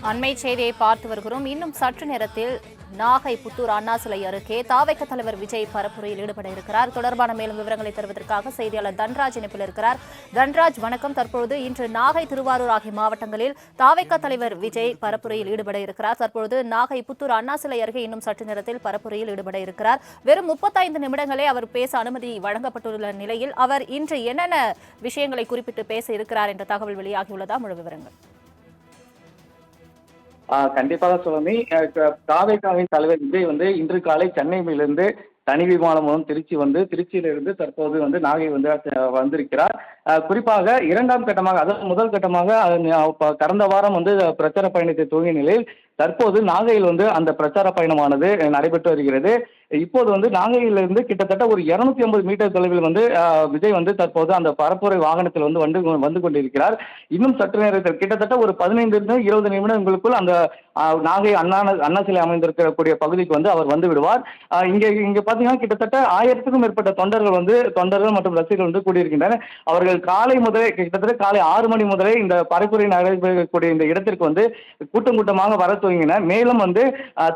அண்மை செய்தியை பார்த்து வருகிறோம். இன்னும் சற்று நேரத்தில் நாகை புத்தூர் அண்ணா சிலை அருகே தாவேக தலைவர் விஜய் பரப்புரையில் ஈடுபட இருக்கிறார். தொடர்பான மேலும் விவரங்களை தருவதற்காக செய்தியாளர் தன்ராஜ் இணைப்பில் இருக்கிறார். தன்ராஜ், வணக்கம். தற்பொழுது இன்று நாகை, திருவாரூர் ஆகிய மாவட்டங்களில் தாவேக தலைவர் விஜய் பரப்புரையில் ஈடுபட இருக்கிறார். தற்பொழுது நாகை புத்தூர் அண்ணா சிலை அருகே இன்னும் சற்று நேரத்தில் பரப்புரையில் ஈடுபட இருக்கிறார். வெறும் 35 நிமிடங்களே அவர் பேச அனுமதி வழங்கப்பட்டுள்ள நிலையில் அவர் இன்று என்னென்ன விஷயங்களை குறிப்பிட்டு பேச இருக்கிறார் என்ற தகவல் வெளியாகியுள்ளதா? முழு விவரங்கள். கண்டிப்பாக சுவாமி. தாவேகாவின் தலைவர் விஜய் இன்று காலை சென்னையிலிருந்து தனி விமானம் மூலம் திருச்சியிலிருந்து தற்போது நாகை வந்திருக்கிறார். குறிப்பாக இரண்டாம் கட்டமாக, அதாவது முதல் கட்டமாக கடந்த வாரம் பிரச்சார பயணத்தை துவங்கிய நிலையில் தற்போது நாகையில் அந்த பிரச்சார பயணமானது நடைபெற்று வருகிறது. இப்போது நாகையிலிருந்து கிட்டத்தட்ட ஒரு 250 மீட்டர் தொலைவில் விஜய் தற்போது அந்த பரப்புரை வாகனத்தில் வந்து கொண்டிருக்கிறார். இன்னும் சற்று நேரத்தில் கிட்டத்தட்ட ஒரு 15 20 நிமிடங்களுக்குள் அந்த நாகை அண்ணா சிலை அமைந்திருக்கக்கூடிய பகுதிக்கு அவர் வந்து விடுவார். இங்க பாத்தீங்கன்னா கிட்டத்தட்ட 1000க்கும் மேற்பட்ட தொண்டர்கள் மற்றும் ரசிகர்கள் கூடியிருக்கின்றனர். அவர்கள் காலை முதலே, கிட்டத்தட்ட காலை 6 மணி முதலே இந்த பரப்புரை நடைபெறக்கூடிய இந்த இடத்திற்கு கூட்டமாக வர துவங்கினர். மேலும்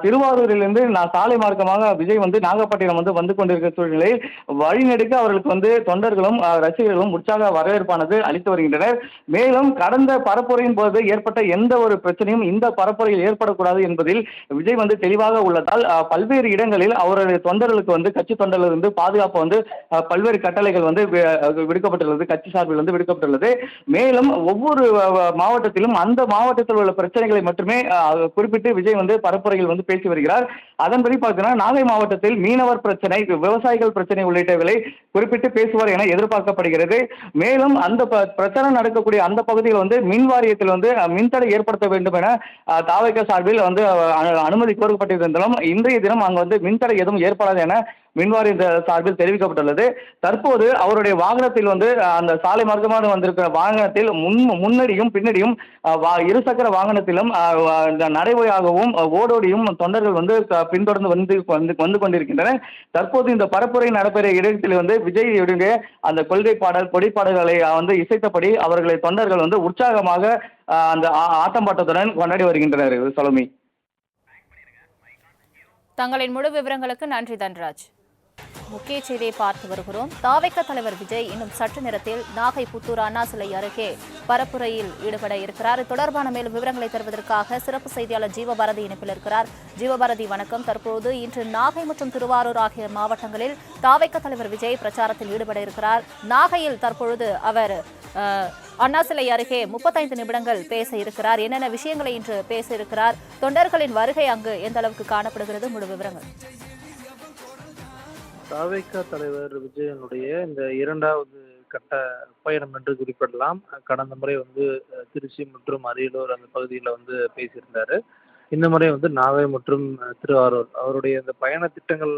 திருவாரூரிலிருந்து சாலை மார்க்கமாக விஜய் நாகப்பட்டினம் வந்து கொண்டிருக்கிற சூழ்நிலையில் வழிநெடுக்க அவர்களுக்கு தொண்டர்களும் ரசிகர்களும் உற்சாக வரவேற்பானது அளித்து வருகின்றனர். மேலும் கடந்த பரப்புரையின் போது ஏற்பட்ட எந்த ஒரு பிரச்சனையும் இந்த பரப்புரையில் ஏற்படக்கூடாது என்பதில் விஜய் தெளிவாக உள்ளதால் பல்வேறு இடங்களில் அவருடைய தொண்டர்களுக்கு கட்சி தொண்டர்கள் பாதுகாப்பு பல்வேறு கட்டளைகள் விடுக்கப்பட்டுள்ளது, கட்சி சார்பில் விடுக்கப்பட்டுள்ளது. மேலும் ஒவ்வொரு மாவட்டத்திலும் அந்த மாவட்டத்தில் உள்ள பிரச்சனைகளை மட்டுமே குறிப்பிட்டு விஜய் பரப்புரையில் பேசி வருகிறார். அதன்படி பார்த்தீங்கன்னா நாகை மாவட்டத்தில் மீனவர் பிரச்சனை, விவசாயிகள் பிரச்சனை உள்ளிட்டவைகளை குறிப்பிட்டு பேசுவார் என எதிர்பார்க்கப்படுகிறது. மேலும் அந்த பிரச்சாரம் நடக்கக்கூடிய அந்த பகுதியில் மின் வாரியத்தில் மின்தடை ஏற்படுத்த வேண்டும் என தாவேகா சார்பில் அனுமதி கோரப்பட்டிருந்தாலும் இன்றைய தினம் அங்கு மின்தடை எதுவும் ஏற்படாது என மின்வாரிய சார்பில் தெரிவிக்கப்பட்டுள்ளது. தற்போது அவருடைய வாகனத்தில் அந்த சாலை மார்க்கமாக வந்திருக்கிற வாகனத்தில் முன்னடியும் பின்னடியும் இருசக்கர வாகனத்திலும் நடைமுறையாகவும் ஓடோடியும் தொண்டர்கள் பின்தொடர்ந்து வந்து கொண்டிருக்கின்றனர். தற்போது இந்த பரப்புரை நடைபெற இடத்தில் விஜயுடைய அந்த கொள்கை பாடல், கொடிப்பாடல்களை இசைத்தபடி அவர்களை தொண்டர்கள் உற்சாகமாக அந்த ஆட்டம்பாட்டத்துடன் கொண்டாடி வருகின்றனர். சலோமி, தங்களின் முழு விவரங்களுக்கு நன்றி தன்ராஜ். முக்கிய செய்தியை பார்த்து வருகிறோம். தாவேக தலைவர் விஜய் இன்னும் சற்று நேரத்தில் நாகை புத்தூர் அண்ணா சிலை அருகே பரப்புரையில் ஈடுபட இருக்கிறார். தொடர்பான மேலும் விவரங்களை தருவதற்காக சிறப்பு செய்தியாளர் ஜீவபாரதி இணைப்பில் இருக்கிறார். ஜீவபாரதி, வணக்கம். தற்போது இன்று நாகை மற்றும் திருவாரூர் ஆகிய மாவட்டங்களில் தாவேக தலைவர் விஜய் பிரச்சாரத்தில் ஈடுபட இருக்கிறார். நாகையில் தற்பொழுது அவர் அண்ணா சிலை அருகே 35 நிமிடங்கள் பேச இருக்கிறார். என்னென்ன விஷயங்களை இன்று பேச இருக்கிறார்? தொண்டர்களின் வருகை அங்கு எந்த அளவுக்கு காணப்படுகிறது? முழு விவரங்கள். தாவேகா தலைவர் விஜயனுடைய இந்த இரண்டாவது கட்ட பயணம் என்று குறிப்பிடலாம். கடந்த முறை திருச்சி மற்றும் அரியலூர் அந்த பகுதியில் பேசியிருந்தாரு. இந்த முறை நாகை மற்றும் திருவாரூர் அவருடைய இந்த பயண திட்டங்கள்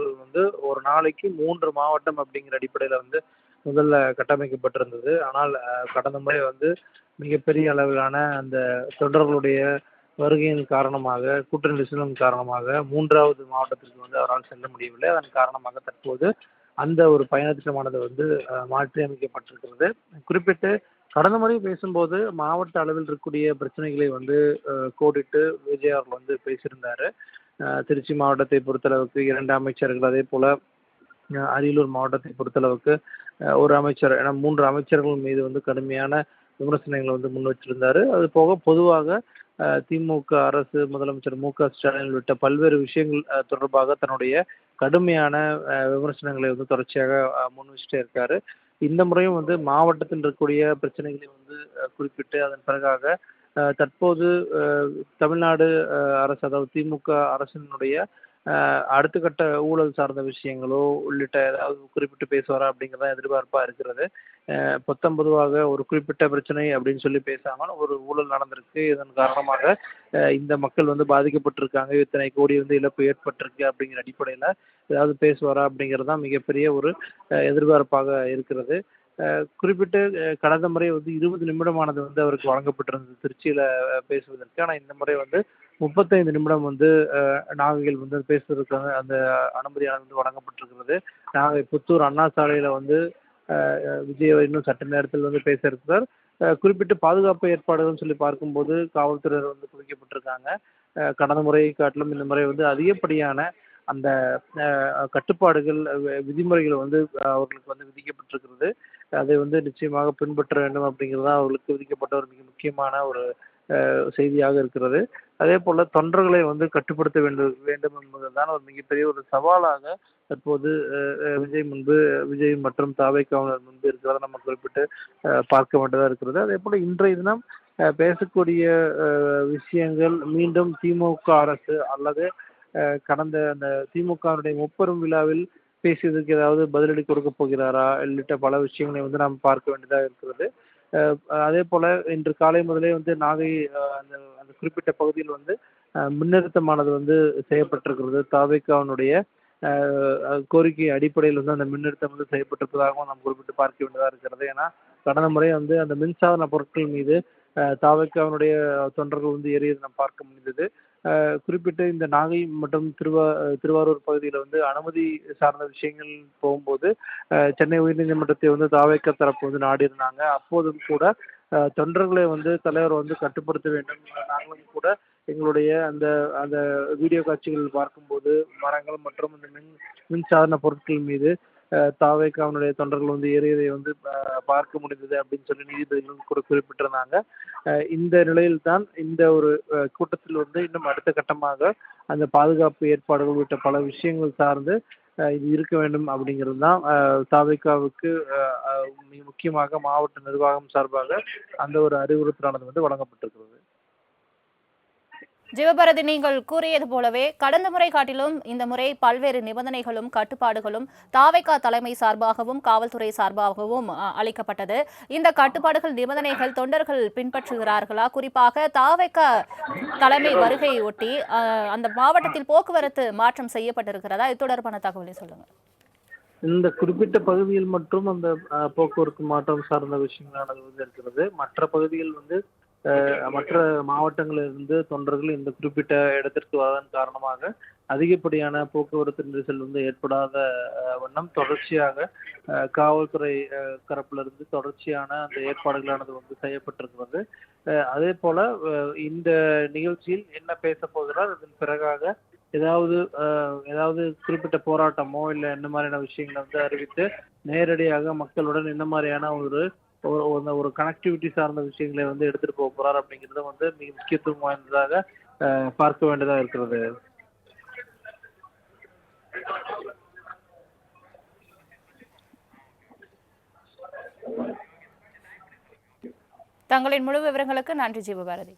ஒரு நாளைக்கு 3 மாவட்டம் அப்படிங்கிற அடிப்படையில் முதல்ல கட்டமைக்கப்பட்டிருந்தது. ஆனால் கடந்த முறை மிகப்பெரிய அளவிலான அந்த தொண்டர்களுடைய வருகையின் காரணமாக, கூட்ட நெரிசலின் காரணமாக 3வது மாவட்டத்திற்கு அவரால் செல்ல முடியவில்லை. அதன் காரணமாக தற்போது அந்த ஒரு பயண திட்டமானது மாற்றி அமைக்கப்பட்டிருக்கிறது. குறிப்பிட்டு கடந்த முறை பேசும்போது மாவட்ட அளவில் இருக்கக்கூடிய பிரச்சனைகளை கோடிட்டு விஜய் அவர்கள் பேசியிருந்தாரு. திருச்சி மாவட்டத்தை பொறுத்தளவுக்கு 2 அமைச்சர்கள், அதே போல அரியலூர் மாவட்டத்தை பொறுத்தளவுக்கு ஒரு அமைச்சர் என 3 அமைச்சர்கள் மீது கடுமையான விமர்சனங்களை முன் வச்சிருந்தாரு. அது போக பொதுவாக திமுக அரசு, முதலமைச்சர் மு.க.ஸ்டாலின் உள்ளிட்ட பல்வேறு விஷயங்கள் தொடர்பாக தன்னுடைய கடுமையான விமர்சனங்களை தொடர்ச்சியாக முன் வச்சுட்டே இருக்காரு. இந்த முறையும் மாவட்டத்தில் இருக்கக்கூடிய பிரச்சனைகளை குறிப்பிட்டு அதன் பிறகாக தற்போது தமிழ்நாடு அரசு, அதாவது திமுக அரசினுடைய அடுத்த கட்ட ஊழல் சார்ந்த விஷயங்களோ உள்ளிட்ட ஏதாவது குறிப்பிட்டு பேசுவாரா அப்படிங்கிறதான் எதிர்பார்ப்பா இருக்கிறது. பொதுவாக ஒரு குறிப்பிட்ட பிரச்சனை அப்படின்னு சொல்லி பேசாமல் ஒரு ஊழல் நடந்திருக்கு, இதன் காரணமாக இந்த மக்கள் பாதிக்கப்பட்டிருக்காங்க, இத்தனை கோடி இழப்பு ஏற்பட்டிருக்கு அப்படிங்கிற அடிப்படையில் ஏதாவது பேசுவாரா அப்படிங்கிறது தான் மிகப்பெரிய ஒரு எதிர்பார்ப்பாக இருக்கிறது. குறிப்பிட்டு கடந்த முறை 20 நிமிடமானது அவருக்கு வழங்கப்பட்டிருந்தது திருச்சியில பேசுவதற்கு. ஆனால் இந்த முறை 35 நிமிடம் நாகையில் பேசுவதற்கான அந்த அனுமதியானது வழங்கப்பட்டிருக்கிறது. நாகை புத்தூர் அண்ணா சாலையில விஜய் இன்னும் சற்று நேரத்தில் பேச இருக்கிறார். குறிப்பிட்டு பாதுகாப்பு ஏற்பாடுகள்னு சொல்லி பார்க்கும்போது காவல்துறையினர் வந்து குவிக்கப்பட்டிருக்காங்க. கடந்த முறையை காட்டிலும் இந்த முறை வந்து அதிகப்படியான அந்த கட்டுப்பாடுகள், விதிமுறைகள் வந்து அவர்களுக்கு வந்து விதிக்கப்பட்டிருக்கிறது. அதை வந்து நிச்சயமாக பின்பற்ற வேண்டும் அப்படிங்கிறது தான் அவர்களுக்கு விதிக்கப்பட்ட ஒரு மிக முக்கியமான ஒரு செய்தியாக இருக்கிறது. அதேபோல தொண்டர்களை வந்து கட்டுப்படுத்த வேண்டும் என்பதுதான் ஒரு மிகப்பெரிய ஒரு சவாலாக தற்போது விஜய் மற்றும் தாவேக்காவினர் முன்பு இருக்கிறத நம்ம குறிப்பிட்டு பார்க்க வேண்டியதா இருக்கிறது. அதேபோல இன்றைய தினம் பேசக்கூடிய விஷயங்கள் மீண்டும் திமுக அரசு அல்லது கடந்த அந்த திமுகவினுடைய முப்பெரும் விழாவில் பேசியதற்கு ஏதாவது பதிலடி கொடுக்க போகிறாரா உள்ளிட்ட பல விஷயங்களை வந்து நாம் பார்க்க வேண்டியதாக இருக்கிறது. அதே போல இன்று காலை முதலே வந்து நாகை அந்த அந்த குறிப்பிட்ட பகுதியில் வந்து மின்னிறுத்தமானது வந்து செய்யப்பட்டிருக்கிறது. தாவேக்காவினுடைய கோரிக்கை அடிப்படையில் வந்து அந்த மின்னிறுத்தம் வந்து செய்யப்பட்டிருப்பதாகவும் நாம் குறிப்பிட்டு பார்க்க வேண்டியதாக இருக்கிறது. ஏன்னா கடந்த முறை வந்து அந்த மின்சாதன பொருட்கள் மீது தாவேக்காவினுடைய தொண்டர்கள் வந்து ஏறியதை நாம் பார்க்க முடிந்தது. குறிப்பிட்டு இந்த நாகை மற்றும் திருவாரூர் பகுதியில் வந்து அனுமதி சார்ந்த விஷயங்கள் போகும்போது சென்னை உயர்நீதிமன்றத்தை வந்து தாவேக்கா தரப்பு வந்து நாடியிருந்தாங்க. அப்போதும் கூட தொண்டர்களை வந்து தலைவர் வந்து கட்டுப்படுத்த வேண்டும். நாங்களும் கூட எங்களுடைய அந்த அந்த வீடியோ காட்சிகள் பார்க்கும்போது மரங்கள் மற்றும் இந்த மின்சாதன பொருட்கள் மீது தாவேக்காவினுடைய தொண்டர்கள் வந்து ஏறியதை வந்து பார்க்க முடிந்தது அப்படின்னு சொல்லி நீதிபதிகளும் கூட குறிப்பிட்டிருந்தாங்க. இந்த நிலையில்தான் இந்த ஒரு கூட்டத்தில் வந்து இன்னும் அடுத்த கட்டமாக அந்த பாதுகாப்பு ஏற்பாடுகள் உள்ளிட்ட பல விஷயங்கள் சார்ந்து இது இருக்க வேண்டும் அப்படிங்கிறது தான் தாவேக்காவுக்கு மிக முக்கியமாக மாவட்ட நிர்வாகம் சார்பாக அந்த ஒரு அறிவுறுத்தலானது வந்து வழங்கப்பட்டிருக்கிறது. ஜீவபாரதி, நீங்கள் கூறியது போலவே கடந்த முறை காட்டிலும் இந்த முறை பல்வேறு நிபந்தனைகளும் கட்டுப்பாடுகளும் தாவேக்கா தலைமை சார்பாகவும் காவல்துறை சார்பாகவும் அளிக்கப்பட்டது. இந்த கட்டுப்பாடுகள், நிபந்தனைகள் தொண்டர்கள் பின்பற்றுகிறார்களா? குறிப்பாக தாவேக்கா தலைமை வருகையை ஒட்டி அந்த மாவட்டத்தில் போக்குவரத்து மாற்றம் செய்யப்பட்டிருக்கிறதா? இது தொடர்பான தகவலை சொல்லுங்க. இந்த குறிப்பிட்ட பகுதியில் மட்டும் அந்த போக்குவரத்து மாற்றம் சார்ந்த விஷயங்களானது வந்து இருக்கிறது. மற்ற பகுதியில் வந்து மற்ற மாவட்டங்களிலிருந்து தொண்டர்கள் இந்த குறிப்பிட்ட இடத்திற்கு வருவதன் காரணமாக அதிகப்படியான போக்குவரத்து நெரிசல் வந்து ஏற்படாத வண்ணம் தொடர்ச்சியாக காவல்துறை தரப்பிலிருந்து தொடர்ச்சியான அந்த ஏற்பாடுகளானது வந்து செய்யப்பட்டிருக்கிறது. அதே போல இந்த நிகழ்ச்சியில் என்ன பேச போகிறார், அதன் பிறகாக ஏதாவது குறிப்பிட்ட போராட்டமோ இல்லை இந்த மாதிரியான விஷயங்களை வந்து அறிவித்து நேரடியாக மக்களுடன் இந்த மாதிரியான ஒரு கனெக்டிவிட்டி சார்ந்த விஷயங்களை வந்து எடுத்துட்டு போக போறார் அப்படிங்கிறத வந்து மிக முக்கியத்துவம் வாய்ந்ததாக பார்க்க வேண்டியதாக இருக்கிறது. தங்களின் முழு விவரங்களுக்கு நன்றி ஜீவபாரதி.